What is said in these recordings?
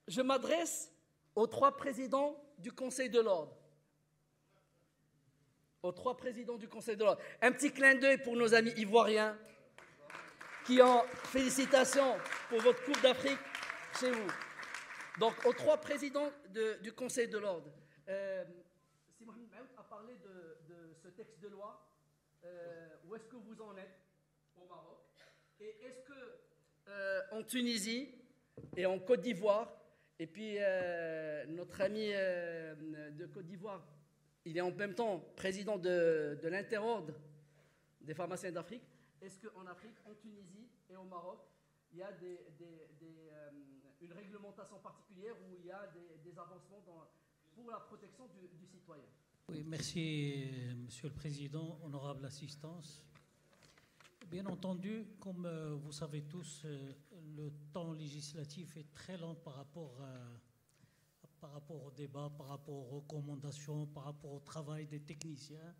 Je m'adresse aux 3 présidents du Conseil de l'Ordre. Aux 3 présidents du Conseil de l'Ordre. Un petit clin d'œil pour nos amis ivoiriens qui ont félicitations pour votre Coupe d'Afrique chez vous. Donc, aux 3 présidents du Conseil de l'Ordre. Si Mohamed Maoud a parlé de ce texte de loi, où est-ce que vous en êtes au Maroc? Et est-ce que en Tunisie et en Côte d'Ivoire, et puis notre ami de Côte d'Ivoire, il est en même temps président de l'interordre des pharmaciens d'Afrique, est-ce qu'en Afrique, en Tunisie et au Maroc, il y a une réglementation particulière où il y a des avancements pour la protection du citoyen? Oui, merci, Monsieur le Président, honorable assistance. Bien entendu, comme vous savez tous, le temps législatif est très lent par rapport au débat, par rapport aux recommandations, par rapport au travail des techniciens.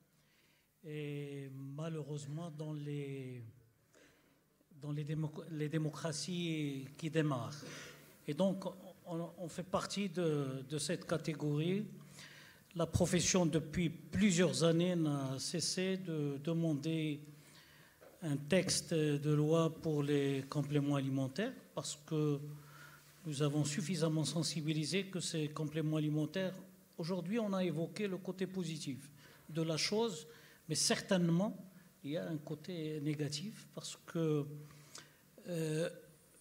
Et malheureusement, dans les démocraties qui démarrent. Et donc, on fait partie de cette catégorie. La profession, depuis plusieurs années, n'a cessé de demander un texte de loi pour les compléments alimentaires parce que nous avons suffisamment sensibilisé que ces compléments alimentaires, aujourd'hui, on a évoqué le côté positif de la chose, mais certainement, il y a un côté négatif parce que,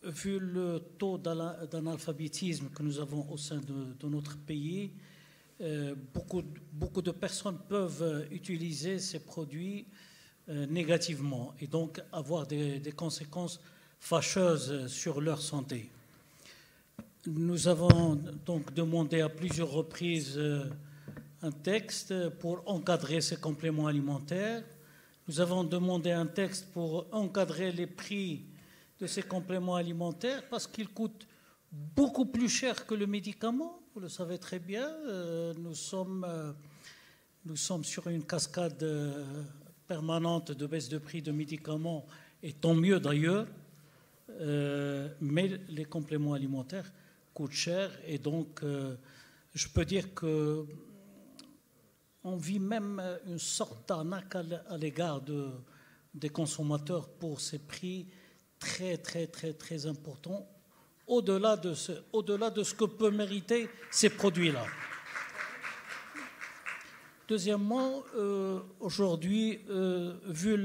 vu le taux d'analphabétisme que nous avons au sein de notre pays, beaucoup de personnes peuvent utiliser ces produits négativement et donc avoir des conséquences fâcheuses sur leur santé. Nous avons donc demandé à plusieurs reprises un texte pour encadrer ces compléments alimentaires. Nous avons demandé un texte pour encadrer les prix de ces compléments alimentaires parce qu'ils coûtent beaucoup plus cher que le médicament. Vous le savez très bien, nous sommes sur une cascade permanente de baisse de prix de médicaments, et tant mieux d'ailleurs, mais les compléments alimentaires coûtent cher, et donc je peux dire qu'on vit même une sorte d'arnaque à l'égard des consommateurs pour ces prix très, très, très, très importants, au-delà de ce que peuvent mériter ces produits-là. Deuxièmement, aujourd'hui, vu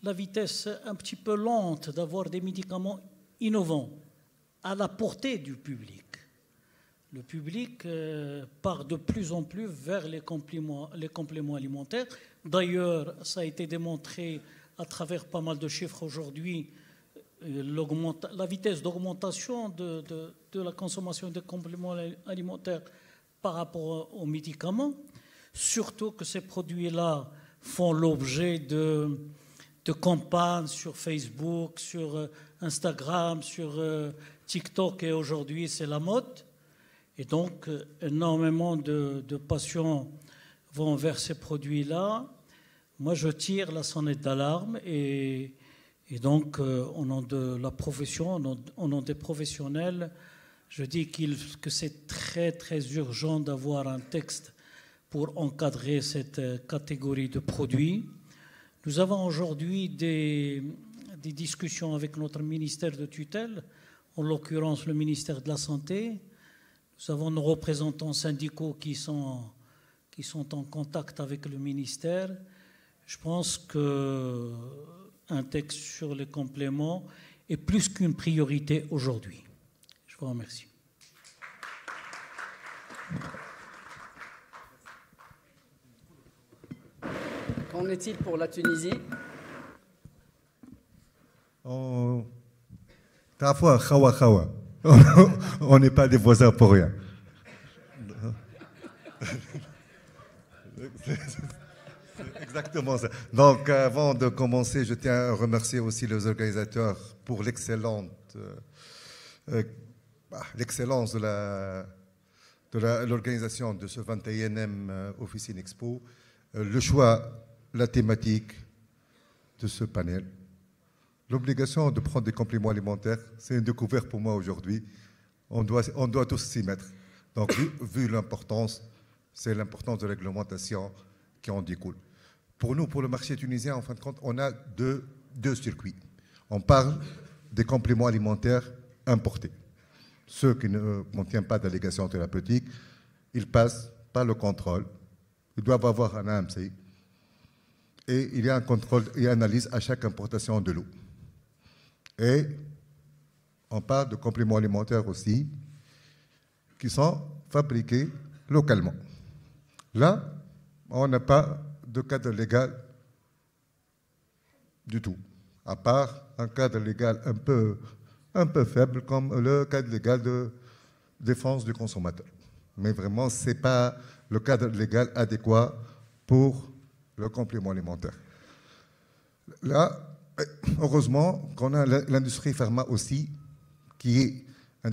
la vitesse un petit peu lente d'avoir des médicaments innovants à la portée du public, le public part de plus en plus vers les compléments alimentaires. D'ailleurs, ça a été démontré à travers pas mal de chiffres aujourd'hui, la vitesse d'augmentation de la consommation des compléments alimentaires par rapport aux médicaments, surtout que ces produits-là font l'objet de campagnes sur Facebook, sur Instagram, sur TikTok, et aujourd'hui c'est la mode. Et donc énormément de patients vont vers ces produits-là. Moi je tire la sonnette d'alarme et donc au nom de la profession, au nom des professionnels, je dis que c'est très très urgent d'avoir un texte pour encadrer cette catégorie de produits. Nous avons aujourd'hui des discussions avec notre ministère de tutelle, en l'occurrence le ministère de la Santé. Nous avons nos représentants syndicaux qui sont en contact avec le ministère. Je pense qu'un texte sur les compléments est plus qu'une priorité aujourd'hui. Je vous remercie. Qu'en est-il pour la Tunisie? On n'est pas des voisins pour rien. C'est exactement ça. Donc, avant de commencer, je tiens à remercier aussi les organisateurs pour l'excellence de l'organisation de ce 21e Officine Expo, le choix, la thématique de ce panel, l'obligation de prendre des compléments alimentaires, c'est une découverte pour moi aujourd'hui. On doit tous s'y mettre. Donc, vu l'importance, c'est l'importance de la réglementation qui en découle. Pour nous, pour le marché tunisien, en fin de compte, on a deux circuits. On parle des compléments alimentaires importés. Ceux qui ne contiennent pas d'allégations thérapeutiques, ils passent par le contrôle. Ils doivent avoir un AMC. Et il y a un contrôle et analyse à chaque importation de l'eau. Et on parle de compléments alimentaires aussi qui sont fabriqués localement. Là, on n'a pas de cadre légal du tout, à part un cadre légal un peu faible comme le cadre légal de défense du consommateur. Mais vraiment, ce n'est pas le cadre légal adéquat pour le complément alimentaire. Là, heureusement qu'on a l'industrie pharma aussi, qui a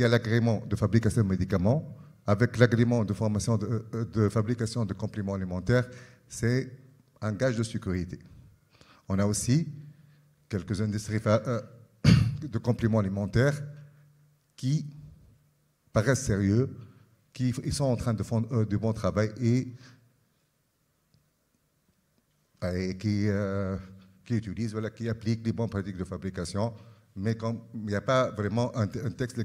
l'agrément de fabrication de médicaments, avec l'agrément de formation de fabrication de compléments alimentaires, c'est un gage de sécurité. On a aussi quelques industries de compléments alimentaires qui paraissent sérieux, ils sont en train de faire du bon travail et qui utilisent, voilà, qui appliquent les bonnes pratiques de fabrication, mais comme il n'y a pas vraiment un texte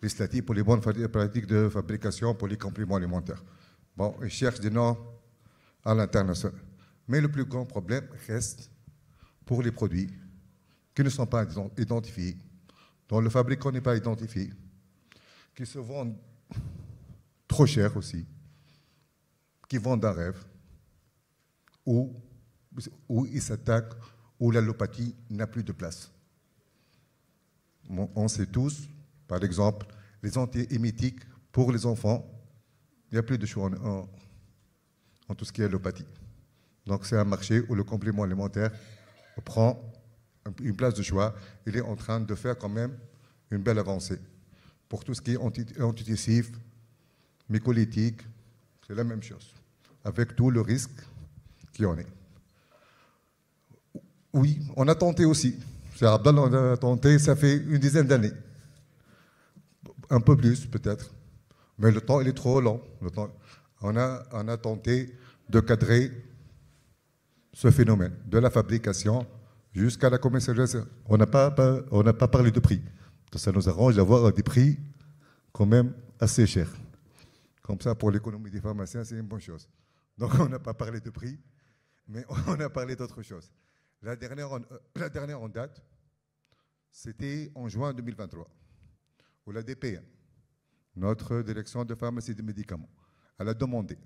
législatif pour les bonnes pratiques de fabrication pour les compléments alimentaires. Bon, ils cherchent des normes à l'international. Mais le plus grand problème reste pour les produits qui ne sont pas identifiés, dont le fabricant n'est pas identifié, qui se vendent trop cher aussi, qui vendent un rêve, où ils s'attaquent, où l'allopathie n'a plus de place. On sait tous, par exemple, les antiémétiques pour les enfants, il n'y a plus de choix en tout ce qui est allopathie. Donc c'est un marché où le complément alimentaire prend une place de choix. Il est en train de faire quand même une belle avancée. Pour tout ce qui est antitussif, mycolytique, c'est la même chose, avec tout le risque qui en est. Oui, on a tenté aussi. C'est Abdallah, on a tenté, ça fait une dizaine d'années. Un peu plus, peut-être. Mais le temps, il est trop long. On a tenté de cadrer ce phénomène, de la fabrication jusqu'à la commercialisation. On n'a pas parlé de prix. Donc ça nous arrange d'avoir des prix quand même assez chers. Comme ça, pour l'économie des pharmaciens, c'est une bonne chose. Donc on n'a pas parlé de prix, mais on a parlé d'autre chose. La dernière en date, c'était en juin 2023, où la DPM, notre direction de pharmacie et de médicaments, elle a demandé,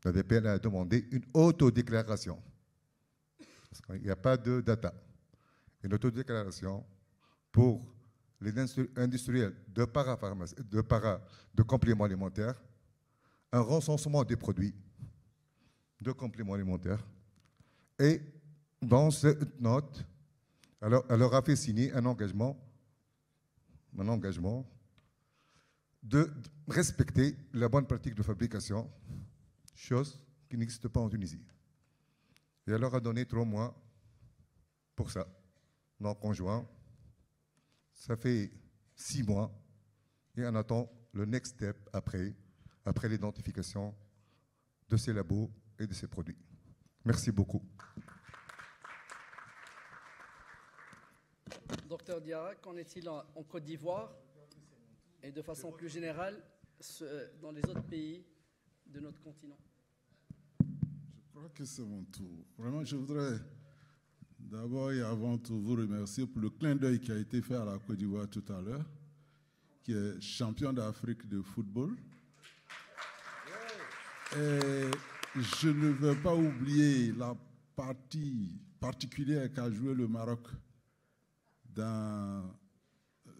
la DPM a demandé une autodéclaration, parce qu'il n'y a pas de data, une autodéclaration pour les industriels de compléments alimentaires, un recensement des produits de compléments alimentaires, et dans cette note, elle leur a fait signer un engagement de respecter la bonne pratique de fabrication, chose qui n'existe pas en Tunisie. Et elle leur a donné 3 mois pour ça. Donc en juin, ça fait 6 mois, et on attend le next step après l'identification de ces labos et de ces produits. Merci beaucoup. Docteur Diarra, qu'en est-il en Côte d'Ivoire et de façon plus générale dans les autres pays de notre continent? Je crois que c'est mon tour. Vraiment, je voudrais d'abord et avant tout vous remercier pour le clin d'œil qui a été fait à la Côte d'Ivoire tout à l'heure, qui est champion d'Afrique de football. Et je ne veux pas oublier la partie particulière qu'a joué le Maroc dans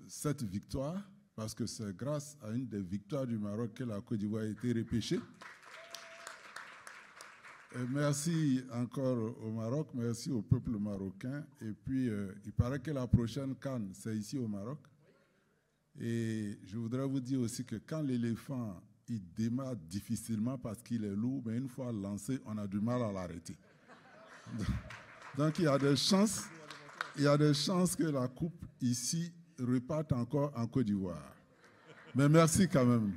cette victoire, parce que c'est grâce à une des victoires du Maroc que la Côte d'Ivoire a été repêchée. Et merci encore au Maroc, merci au peuple marocain. Et puis, il paraît que la prochaine CAN, c'est ici au Maroc. Et je voudrais vous dire aussi que quand l'éléphant, il démarre difficilement parce qu'il est lourd, mais une fois lancé, on a du mal à l'arrêter. Donc, il y a des chances il y a des chances que la coupe ici reparte encore en Côte d'Ivoire. Mais merci quand même.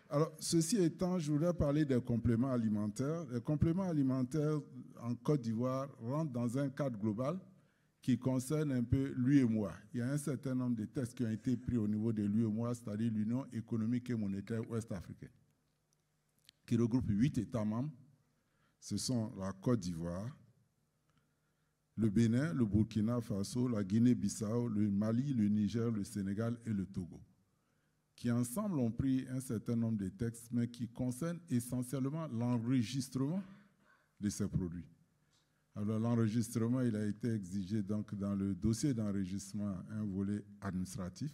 Alors, ceci étant, je voudrais parler des compléments alimentaires. Les compléments alimentaires en Côte d'Ivoire rentrent dans un cadre global qui concerne un peu l'UEMOA. Il y a un certain nombre de textes qui ont été pris au niveau de l'UEMOA, c'est-à-dire l'Union économique et monétaire ouest-africaine, qui regroupe 8 États membres. Ce sont la Côte d'Ivoire, le Bénin, le Burkina Faso, la Guinée-Bissau, le Mali, le Niger, le Sénégal et le Togo, qui ensemble ont pris un certain nombre de textes, mais qui concernent essentiellement l'enregistrement de ces produits. Alors l'enregistrement, il a été exigé donc dans le dossier d'enregistrement un volet administratif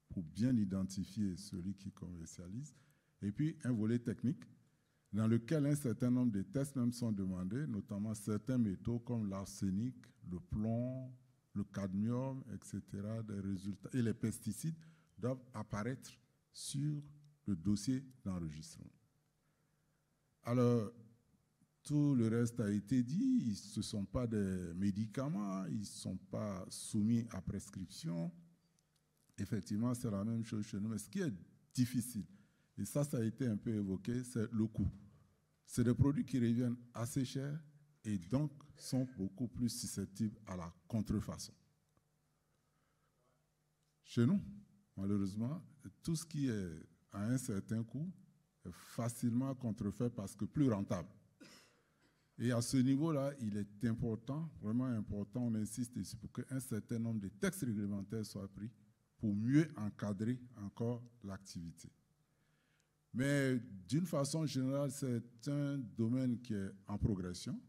pour bien identifier celui qui commercialise, et puis un volet technique dans lequel un certain nombre de tests même sont demandés, notamment certains métaux comme l'arsenic, le plomb, le cadmium, etc. Des résultats, et les pesticides doivent apparaître sur le dossier d'enregistrement. Alors, tout le reste a été dit, ce ne sont pas des médicaments, ils ne sont pas soumis à prescription. Effectivement, c'est la même chose chez nous. Mais ce qui est difficile, et ça a été un peu évoqué, c'est le coût. C'est des produits qui reviennent assez chers et donc sont beaucoup plus susceptibles à la contrefaçon. Chez nous, malheureusement, tout ce qui est à un certain coût est facilement contrefait parce que plus rentable. Et à ce niveau-là, il est important, vraiment important, on insiste ici pour qu'un certain nombre de textes réglementaires soient pris pour mieux encadrer encore l'activité. Mais d'une façon générale, c'est un domaine qui est en progression.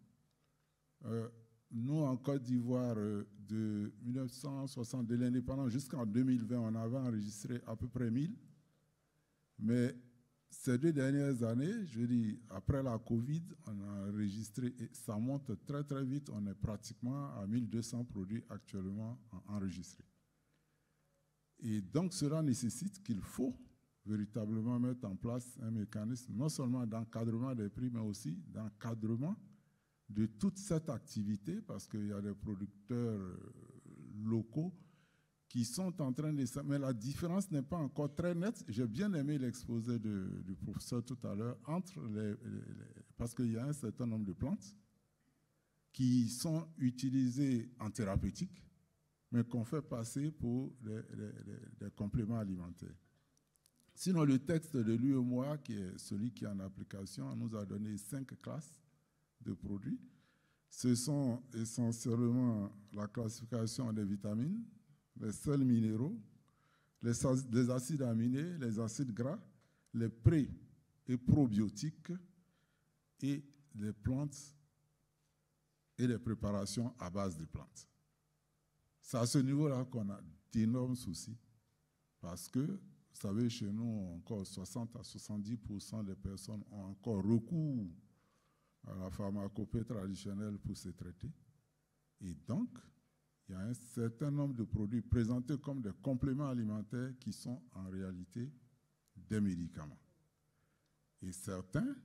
Nous, en Côte d'Ivoire, de 1960, de l'indépendance jusqu'en 2020, on avait enregistré à peu près 1000. Mais ces 2 dernières années, je dis, après la Covid, on a enregistré, et ça monte très très vite, on est pratiquement à 1200 produits actuellement enregistrés. Et donc cela nécessite qu'il faut véritablement mettre en place un mécanisme, non seulement d'encadrement des prix, mais aussi d'encadrement de toute cette activité, parce qu'il y a des producteurs locaux qui sont en train de... Mais la différence n'est pas encore très nette. J'ai bien aimé l'exposé du professeur tout à l'heure, entre parce qu'il y a un certain nombre de plantes qui sont utilisées en thérapeutique, mais qu'on fait passer pour des compléments alimentaires. Sinon, le texte de l'UEMOA, qui est celui qui est en application, nous a donné 5 classes de produits. Ce sont essentiellement la classification des vitamines, les sels minéraux, les acides aminés, les acides gras, les pré- et probiotiques et les plantes et les préparations à base de plantes. C'est à ce niveau-là qu'on a d'énormes soucis parce que, vous savez, chez nous, encore 60 à 70% des personnes ont encore recours à la pharmacopée traditionnelle pour se traiter. Et donc, il y a un certain nombre de produits présentés comme des compléments alimentaires qui sont en réalité des médicaments. Et certains,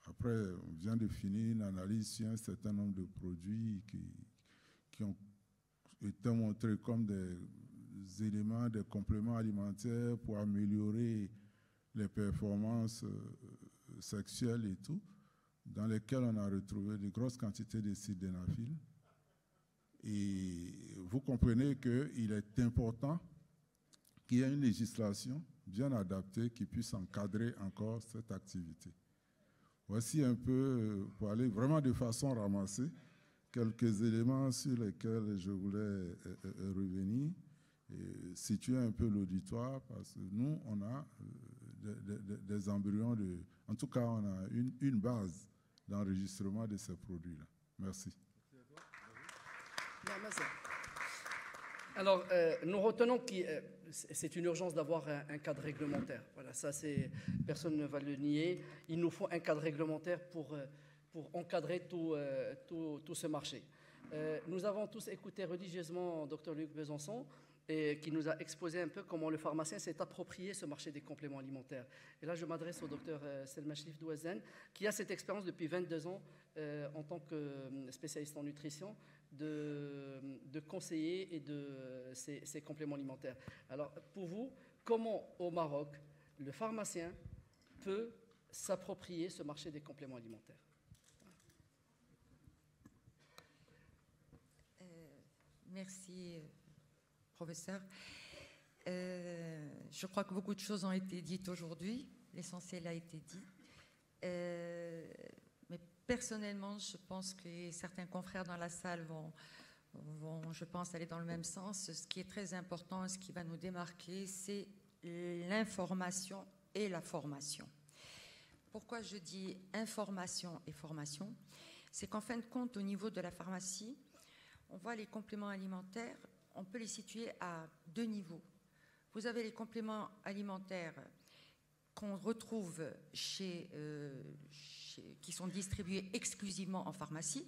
après, on vient de finir une analyse sur un certain nombre de produits qui ont été montrés comme des éléments, des compléments alimentaires pour améliorer les performances sexuelles et tout, dans lesquels on a retrouvé de grosses quantités de sildenafil. Et vous comprenez qu'il est important qu'il y ait une législation bien adaptée qui puisse encadrer encore cette activité. Voici un peu, pour aller vraiment de façon ramassée, quelques éléments sur lesquels je voulais revenir et situer un peu l'auditoire, parce que nous, on a des embryons, en tout cas, on a une base d'enregistrement de ces produits-là. Merci. Alors, nous retenons que c'est une urgence d'avoir un cadre réglementaire. Voilà, ça, personne ne va le nier. Il nous faut un cadre réglementaire pour encadrer tout ce marché. Nous avons tous écouté religieusement Dr Luc Besançon, qui nous a exposé un peu comment le pharmacien s'est approprié ce marché des compléments alimentaires. Et là, je m'adresse au docteur Selma Chlif Douazen, qui a cette expérience depuis 22 ans en tant que spécialiste en nutrition, de conseiller et de ces compléments alimentaires. Alors, pour vous, comment au Maroc, le pharmacien peut s'approprier ce marché des compléments alimentaires? Merci, professeur. Je crois que beaucoup de choses ont été dites aujourd'hui. L'essentiel a été dit. Mais personnellement, je pense que certains confrères dans la salle vont, je pense, aller dans le même sens. Ce qui est très important, ce qui va nous démarquer, c'est l'information et la formation. Pourquoi je dis information et formation? C'est qu'en fin de compte, au niveau de la pharmacie, on voit les compléments alimentaires, on peut les situer à deux niveaux. Vous avez les compléments alimentaires qu'on retrouve qui sont distribués exclusivement en pharmacie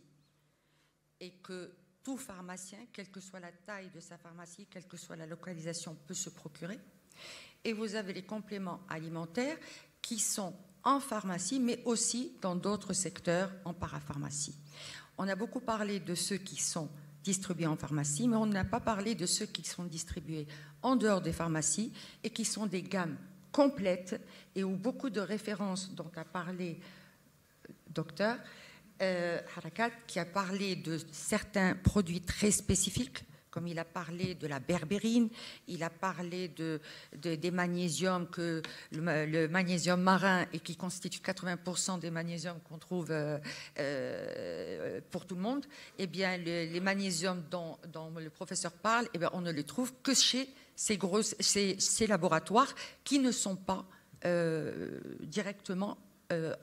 et que tout pharmacien, quelle que soit la taille de sa pharmacie, quelle que soit la localisation, peut se procurer. Et vous avez les compléments alimentaires qui sont en pharmacie, mais aussi dans d'autres secteurs en parapharmacie. On a beaucoup parlé de ceux qui sont distribués en pharmacie, mais on n'a pas parlé de ceux qui sont distribués en dehors des pharmacies et qui sont des gammes complètes et où beaucoup de références dont a parlé docteur Harakat, qui a parlé de certains produits très spécifiques, comme il a parlé de la berbérine, il a parlé des magnésiums, le magnésium marin, et qui constitue 80% des magnésiums qu'on trouve pour tout le monde. Eh bien, les magnésiums dont le professeur parle, eh bien, on ne les trouve que chez ces laboratoires qui ne sont pas directement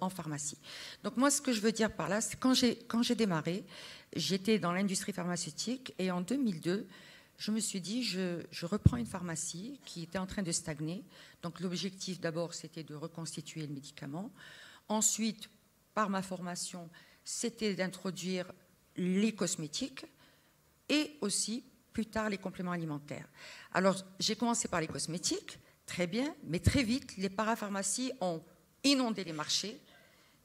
en pharmacie. Donc moi, ce que je veux dire par là, c'est quand j'ai démarré, j'étais dans l'industrie pharmaceutique et en 2002, je me suis dit, je reprends une pharmacie qui était en train de stagner. Donc l'objectif d'abord, c'était de reconstituer le médicament. Ensuite, par ma formation, c'était d'introduire les cosmétiques et aussi, plus tard, les compléments alimentaires. Alors, j'ai commencé par les cosmétiques, très bien, mais très vite, les parapharmacies ont inondé les marchés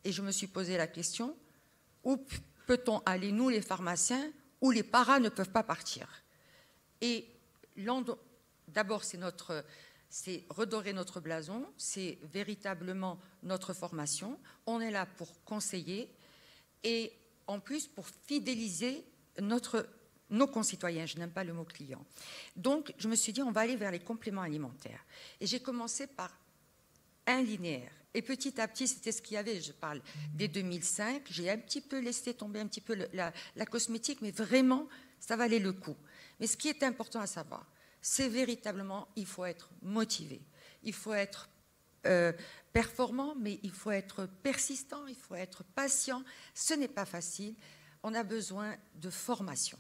et je me suis posé la question, où peut-on aller, nous les pharmaciens, où les paras ne peuvent pas partir? Et d'abord, c'est redorer notre blason, c'est véritablement notre formation. On est là pour conseiller et en plus pour fidéliser nos concitoyens. Je n'aime pas le mot client. Donc, je me suis dit, on va aller vers les compléments alimentaires. Et j'ai commencé par un linéaire. Et petit à petit, c'était ce qu'il y avait. Je parle dès 2005. J'ai un petit peu laissé tomber un petit peu la cosmétique, mais vraiment, ça valait le coup. Mais ce qui est important à savoir, c'est véritablement, il faut être motivé. Il faut être performant, mais il faut être persistant, il faut être patient. Ce n'est pas facile. On a besoin de formation.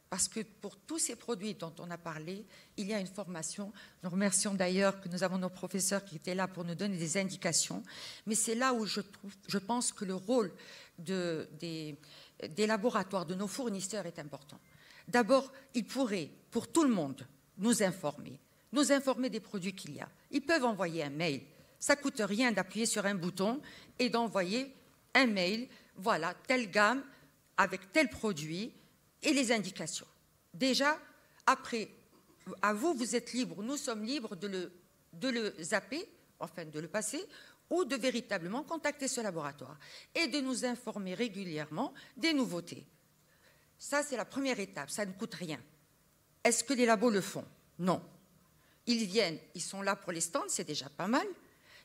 Parce que pour tous ces produits dont on a parlé, il y a une formation. Nous remercions d'ailleurs que nous avons nos professeurs qui étaient là pour nous donner des indications. Mais c'est là où je pense que le rôle des laboratoires, de nos fournisseurs est important. D'abord, ils pourraient, pour tout le monde, nous informer des produits qu'il y a. Ils peuvent envoyer un mail. Ça ne coûte rien d'appuyer sur un bouton et d'envoyer un mail. Voilà, telle gamme avec tel produit. Et les indications. Déjà, après, à vous, vous êtes libre, nous sommes libres de le zapper, enfin de le passer, ou de véritablement contacter ce laboratoire et de nous informer régulièrement des nouveautés. Ça, c'est la première étape, ça ne coûte rien. Est-ce que les labos le font? Non. Ils viennent, ils sont là pour les stands, c'est déjà pas mal.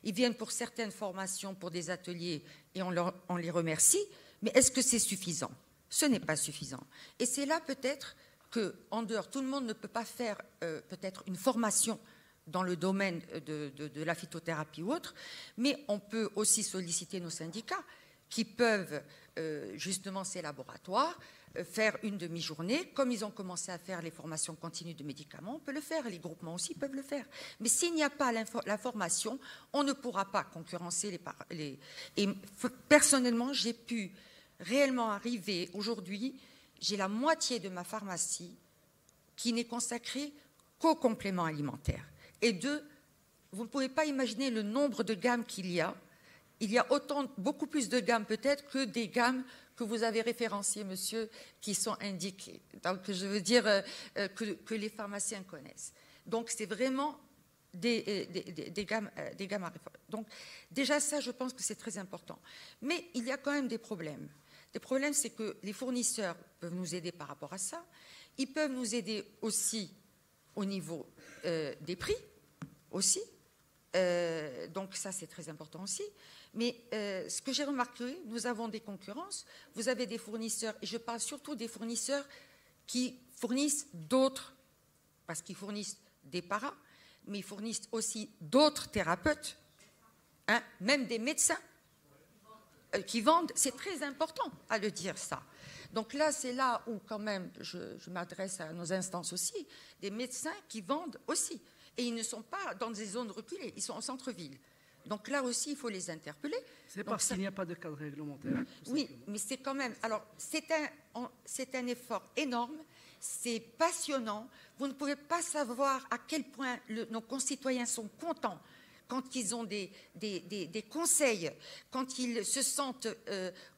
Ils viennent pour certaines formations, pour des ateliers, et on les remercie, mais est-ce que c'est suffisant? Ce n'est pas suffisant. Et c'est là peut-être qu'en dehors, tout le monde ne peut pas faire peut-être une formation dans le domaine de la phytothérapie ou autre, mais on peut aussi solliciter nos syndicats qui peuvent, justement ces laboratoires, faire une demi-journée. Comme ils ont commencé à faire les formations continues de médicaments, on peut le faire, les groupements aussi peuvent le faire. Mais s'il n'y a pas la formation, on ne pourra pas concurrencer les... Et personnellement, j'ai pu réellement arriver aujourd'hui, j'ai la moitié de ma pharmacie qui n'est consacrée qu'aux compléments alimentaires. Et vous ne pouvez pas imaginer le nombre de gammes qu'il y a. Il y a beaucoup plus de gammes peut-être que des gammes que vous avez référenciés, monsieur, qui sont indiqués. Donc, je veux dire que les pharmaciens connaissent. Donc, c'est vraiment des gammes à réformer. Donc, déjà, ça, je pense que c'est très important. Mais il y a quand même des problèmes. Les problèmes, c'est que les fournisseurs peuvent nous aider par rapport à ça. Ils peuvent nous aider aussi au niveau des prix, aussi. Donc ça, c'est très important aussi. Mais ce que j'ai remarqué, nous avons des concurrences. Vous avez des fournisseurs, et je parle surtout des fournisseurs qui fournissent d'autres, parce qu'ils fournissent des paras, mais ils fournissent aussi d'autres thérapeutes, hein, même des médecins qui vendent. C'est très important à le dire, ça. Donc là, c'est là où quand même, je m'adresse à nos instances aussi, des médecins qui vendent aussi. Et ils ne sont pas dans des zones reculées, ils sont en centre-ville. Donc là aussi, il faut les interpeller. C'est parce qu'il n'y a pas de cadre réglementaire. Oui, mais c'est quand même... Alors, c'est un effort énorme, c'est passionnant. Vous ne pouvez pas savoir à quel point nos concitoyens sont contents quand ils ont des conseils, quand ils se sentent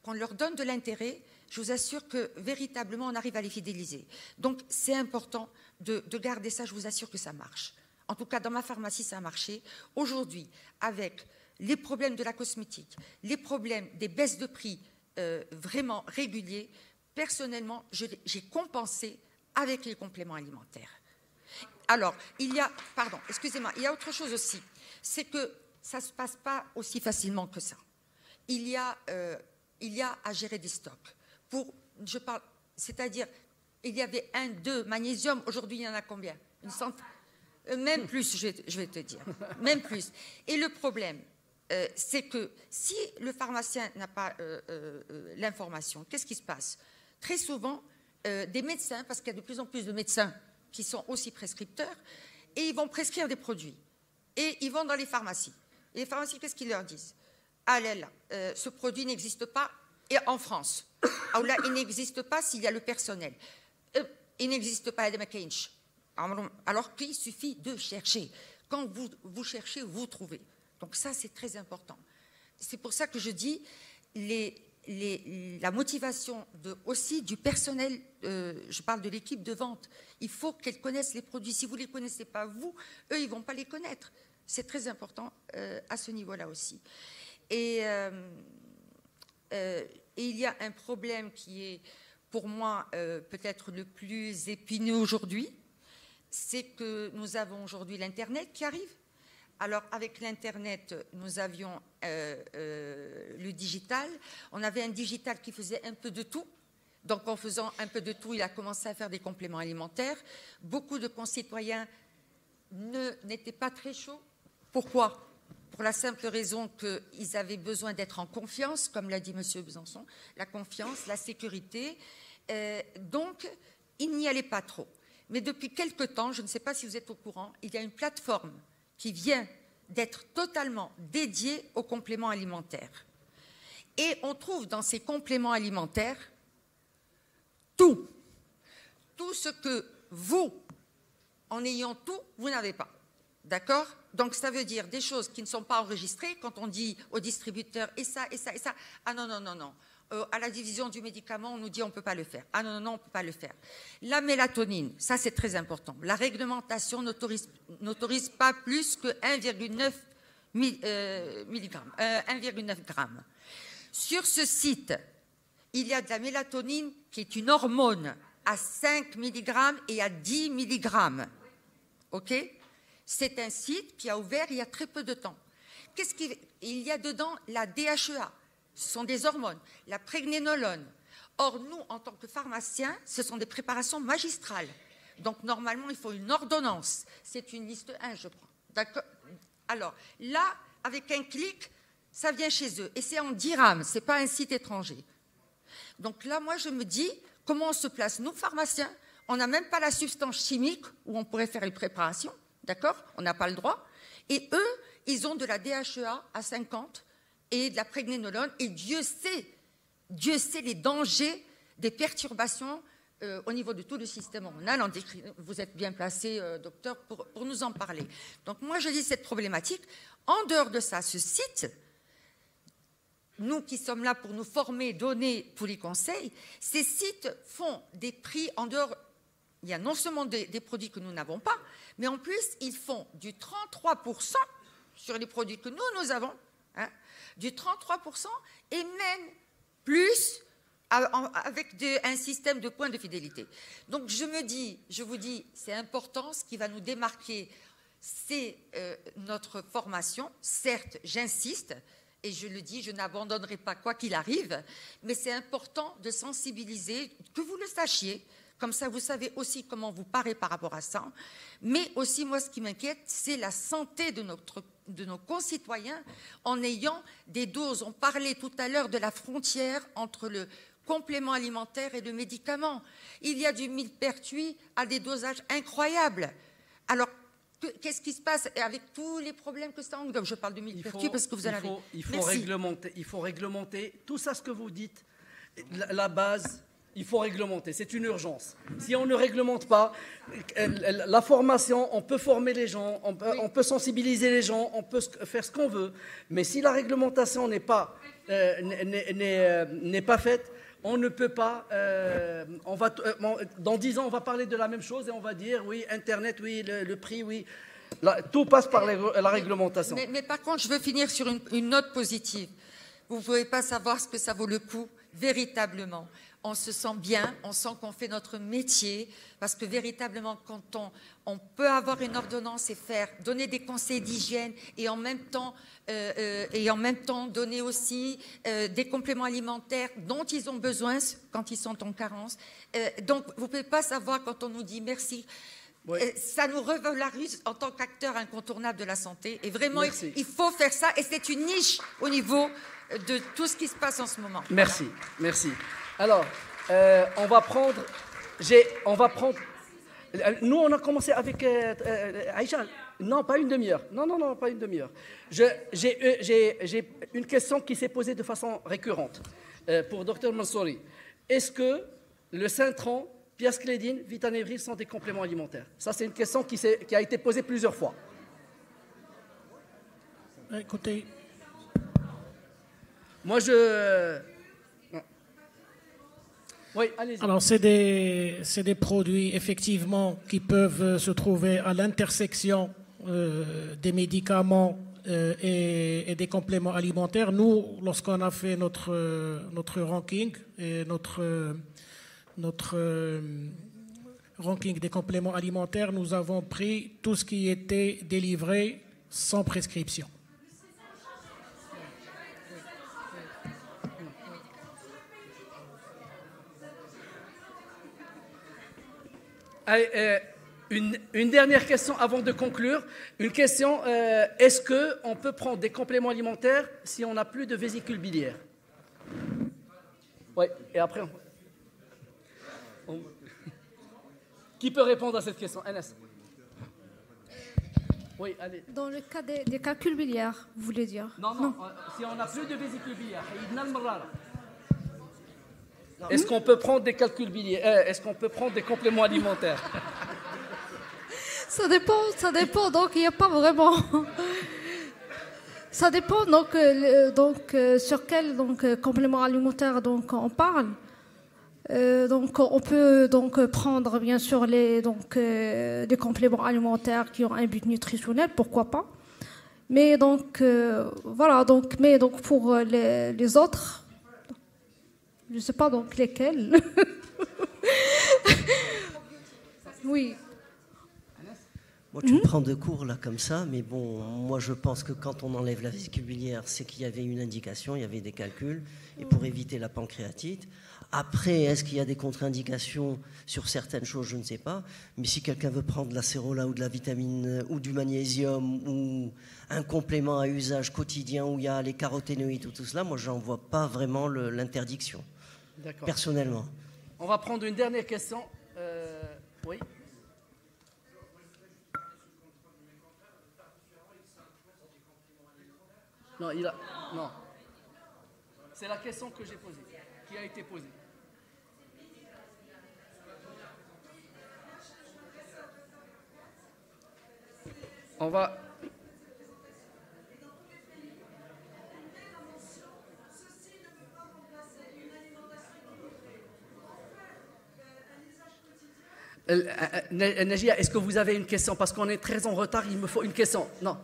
qu'on leur donne de l'intérêt. Je vous assure que véritablement, on arrive à les fidéliser. Donc, c'est important de garder ça. Je vous assure que ça marche. En tout cas, dans ma pharmacie, ça a marché. Aujourd'hui, avec les problèmes de la cosmétique, les problèmes des baisses de prix vraiment réguliers, personnellement, j'ai compensé avec les compléments alimentaires. Alors, il y a autre chose aussi. C'est que ça ne se passe pas aussi facilement que ça. Il y a à gérer des stocks. C'est-à-dire, il y avait 2 magnésium, aujourd'hui, il y en a combien? Une centaine? Même plus, je vais te dire. Même plus. Et le problème, c'est que si le pharmacien n'a pas l'information, qu'est-ce qui se passe? Très souvent, des médecins, parce qu'il y a de plus en plus de médecins qui sont aussi prescripteurs, et ils vont prescrire des produits. Et ils vont dans les pharmacies. Et les pharmacies, qu'est-ce qu'ils leur disent? Ah là là, ce produit n'existe pas et en France. Ah là, il n'existe pas s'il y a le personnel. Il n'existe pas à Demakinch. Alors qu'il suffit de chercher. Quand vous cherchez, vous trouvez. Donc ça, c'est très important. C'est pour ça que je dis la motivation aussi du personnel, je parle de l'équipe de vente, il faut qu'elle connaisse les produits. Si vous ne les connaissez pas, eux, ils ne vont pas les connaître. C'est très important à ce niveau-là aussi. Et il y a un problème qui est, pour moi, peut-être le plus épineux aujourd'hui, c'est que nous avons aujourd'hui l'Internet qui arrive. Alors, avec l'Internet, nous avions le digital. On avait un digital qui faisait un peu de tout. Donc, en faisant un peu de tout, il a commencé à faire des compléments alimentaires. Beaucoup de concitoyens n'étaient pas très chauds. Pourquoi? Pour la simple raison qu'ils avaient besoin d'être en confiance, comme l'a dit M. Besançon, la confiance, la sécurité. Donc, ils n'y allaient pas trop. Mais depuis quelque temps, je ne sais pas si vous êtes au courant, il y a une plateforme qui vient d'être totalement dédiée aux compléments alimentaires. Et on trouve dans ces compléments alimentaires tout ce que vous, en ayant tout, vous n'avez pas. D'accord? Donc ça veut dire des choses qui ne sont pas enregistrées quand on dit au distributeur et ça, et ça, et ça. Ah non, non, non, non. À la division du médicament, on nous dit on ne peut pas le faire. Ah non, non, non, on ne peut pas le faire. La mélatonine, ça c'est très important. La réglementation n'autorise pas plus que 1,9 grammes. Sur ce site, il y a de la mélatonine qui est une hormone à 5 mg et à 10 mg. OK? C'est un site qui a ouvert il y a très peu de temps. Il y a dedans la DHEA. Ce sont des hormones, la prégnénolone. Or, nous, en tant que pharmaciens, ce sont des préparations magistrales. Donc, normalement, il faut une ordonnance. C'est une liste 1, je crois. D'accord? Alors, là, avec un clic, ça vient chez eux. Et c'est en dirhams, ce n'est pas un site étranger. Donc là, moi, je me dis, comment on se place? Nous, pharmaciens, on n'a même pas la substance chimique où on pourrait faire les préparations. D'accord? On n'a pas le droit. Et eux, ils ont de la DHEA à 50 et de la prégnénolone, et Dieu sait les dangers des perturbations au niveau de tout le système hormonal. Vous êtes bien placé, docteur, pour nous en parler. Donc moi, je dis cette problématique. En dehors de ça, ce site, nous qui sommes là pour nous former, donner tous les conseils, ces sites font des prix en dehors. Il y a non seulement des produits que nous n'avons pas, mais en plus, ils font du 33% sur les produits que nous avons, hein, du 33% et même plus avec un système de points de fidélité. Donc je vous dis, c'est important, ce qui va nous démarquer, c'est notre formation. Certes, j'insiste, et je le dis, je n'abandonnerai pas quoi qu'il arrive, mais c'est important de sensibiliser, que vous le sachiez, comme ça vous savez aussi comment vous parez par rapport à ça, mais aussi moi ce qui m'inquiète, c'est la santé de nos concitoyens en ayant des doses. On parlait tout à l'heure de la frontière entre le complément alimentaire et le médicament. Il y a du millepertuis à des dosages incroyables. Alors, qu'est-ce qui se passe avec tous les problèmes que ça englobe? Je parle de millepertuis parce que vous en avez. Il faut réglementer tout ça, ce que vous dites. La base, il faut réglementer. C'est une urgence. Si on ne réglemente pas, la formation, on peut former les gens, on peut sensibiliser les gens, on peut faire ce qu'on veut. Mais si la réglementation n'est pas faite, on ne peut pas, dans 10 ans, on va parler de la même chose et on va dire, oui, Internet, oui, le prix, oui. Tout passe par la réglementation. Mais par contre, je veux finir sur une note positive. Vous ne pouvez pas savoir ce que ça vaut le coup, véritablement. On se sent bien, on sent qu'on fait notre métier, parce que véritablement, quand on peut avoir une ordonnance et donner des conseils d'hygiène et en même temps donner aussi des compléments alimentaires dont ils ont besoin quand ils sont en carence. Donc, vous ne pouvez pas savoir quand on nous dit merci. Oui. Ça nous revalorise en tant qu'acteur incontournable de la santé. Et vraiment, il faut faire ça. Et c'est une niche au niveau de tout ce qui se passe en ce moment. Merci, merci. Alors, on va prendre. Nous, on a commencé avec Aïcha. Non, pas une demi-heure. Non, pas une demi-heure. J'ai une question qui s'est posée de façon récurrente pour Dr Mansouri. Est-ce que le Cintran, piasclédine, Vitanevril sont des compléments alimentaires? Ça, c'est une question qui a été posée plusieurs fois. Écoutez. Moi, oui, allez-y. Alors, c'est des produits, effectivement, qui peuvent se trouver à l'intersection des médicaments et des compléments alimentaires. Nous, lorsqu'on a fait notre ranking et notre ranking des compléments alimentaires, nous avons pris tout ce qui était délivré sans prescription. Allez, une dernière question avant de conclure. Une question, est-ce qu'on peut prendre des compléments alimentaires si on n'a plus de vésicule biliaire? Oui, et après... Qui peut répondre à cette question? Anas. Oui, allez. Dans le cas des calculs biliaires, vous voulez dire? Non. Si on n'a plus de vésicule biliaire, est-ce qu'on peut prendre des calculs biliaires? Est-ce qu'on peut prendre des compléments alimentaires? Ça dépend. Donc, il n'y a pas vraiment... Ça dépend donc sur quel complément alimentaire on parle. Donc, on peut prendre bien sûr des compléments alimentaires qui ont un but nutritionnel, pourquoi pas. Mais voilà. Mais pour les autres, je ne sais pas lesquels. Oui. Moi, tu me prends de court là comme ça, mais bon, moi je pense que quand on enlève la vésicule biliaire, c'est qu'il y avait une indication, il y avait des calculs, et pour éviter la pancréatite. Après, est-ce qu'il y a des contre-indications sur certaines choses? Je ne sais pas. Mais si quelqu'un veut prendre de la cérola ou de la vitamine ou du magnésium ou un complément à usage quotidien où il y a les caroténoïdes ou tout cela, moi, je n'en vois pas vraiment l'interdiction, personnellement. On va prendre une dernière question. Oui. Non. C'est la question que j'ai posée, qui a été posée. On va... Najia, est-ce que vous avez une question? Parce qu'on est très en retard, il me faut une question. Non.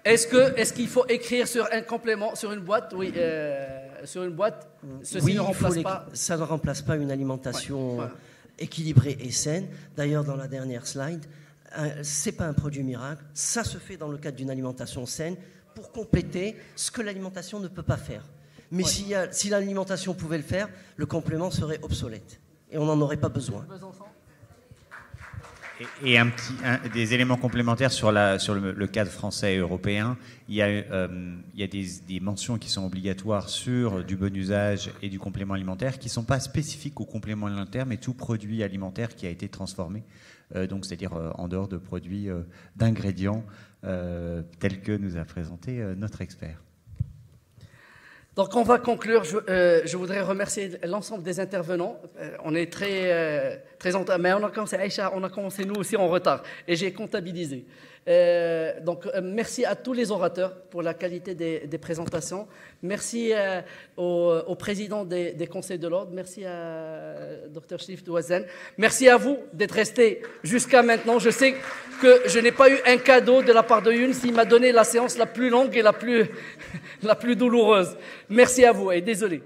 Est-ce qu'il faut écrire sur un complément, sur une boîte? Oui, sur une boîte. Ceci ne remplace pas. Ça ne remplace pas une alimentation voilà. équilibrée et saine. D'ailleurs, dans la dernière slide, c'est pas un produit miracle. Ça se fait dans le cadre d'une alimentation saine pour compléter ce que l'alimentation ne peut pas faire. Mais si l'alimentation pouvait le faire, le complément serait obsolète et on n'en aurait pas besoin. Et des éléments complémentaires sur le cadre français et européen. Il y a des mentions qui sont obligatoires sur du bon usage et du complément alimentaire qui ne sont pas spécifiques au complément alimentaire, mais tout produit alimentaire qui a été transformé, donc c'est-à-dire en dehors de produits, d'ingrédients tels que nous a présenté notre expert. Donc on va conclure. Je voudrais remercier l'ensemble des intervenants. On est très en retard, mais on a commencé nous aussi en retard et j'ai comptabilisé. Donc merci à tous les orateurs pour la qualité des présentations. Merci au président des conseils de l'ordre. Merci à Dr Cherif Douazen. Merci à vous d'être restés jusqu'à maintenant. Je sais que je n'ai pas eu un cadeau de la part de Younes. Il m'a donné la séance la plus longue et la plus douloureuse. Merci à vous et désolé.